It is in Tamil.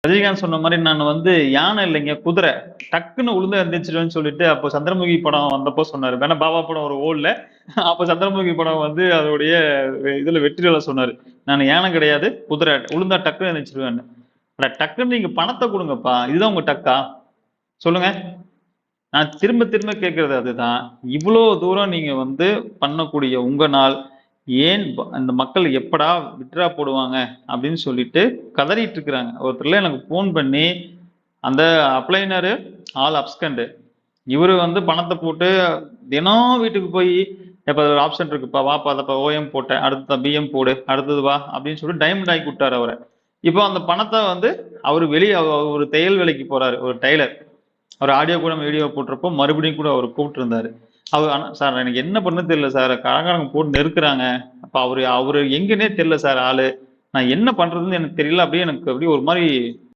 ரஜினிகாந்த் சொன்ன மாரி நான் வந்து யானை இல்லைங்க, குதிரை. டக்குன்னு உழுந்து எந்திரிச்சுருவேன்னு சொல்லிட்டு, அப்போ சந்திரமுகி படம் வந்தப்போ சொன்னாரு. வேணா பாபா படம் ஒரு ஓடல. அப்ப சந்திரமுகி படம் வந்து அதோடைய இதுல வெற்றில சொன்னாரு. "நான் யானை கிடையாது, குதிரை. உழுந்தா டக்குன்னு எந்திரிச்சுருவேன்னு." அட டக்குன்னு நீங்க பணத்த குடுங்கப்பா. இதுதான் உங்க டக்கா? சொல்லுங்க. நான் திரும்ப திரும்ப கேட்கிறது அதுதான். இவ்ளோ தூரம் நீங்க வந்து பண்ணக்கூடிய உங்க நாள், ஏன் அந்த மக்கள் எப்படா வித்ட்ரா போடுவாங்க அப்படின்னு சொல்லிட்டு கதறிட்டு இருக்கிறாங்க. ஒருத்தர்லாம் எனக்கு ஃபோன் பண்ணி, அந்த அப்ளைனரு ஆல் அப்ஸ்கண்ட். இவரு வந்து பணத்த போட்டு தினம் வீட்டுக்கு போயி, "எப்பா ஒரு ஆப்ஷன் இருக்குப்பா, வாப்பா அதப்பா ஓஎம் போட்டேன். அடுத்தது பிஎம் போடு. அடுத்தது வா" அப்படின்னு சொல்லி டைமண்ட் ஆக்கி விட்டாரு அவர. இப்போ அந்த பணத்த வந்து அவரு வெளிய ஒரு தையல் வேலைக்கு போறாரு. ஒரு டெய்லர். அவர் ஆடியோ கூட வீடியோ போட்டறப்போ மறுபடியும் கூட அவரு கூப்பிட்டுருந்தாரு. அவரு ஆனா "சார் எனக்கு என்ன பண்ணணும்னு தெரியல சார். கடன்காரங்க போட்டு நெருக்குறாங்க. அப்ப அவரு அவரு எங்கன்னே தெரியல சார் ஆளு. நான் என்ன பண்றதுன்னு எனக்கு தெரியல." அப்படியே எனக்கு அப்படியே ஒரு மாரி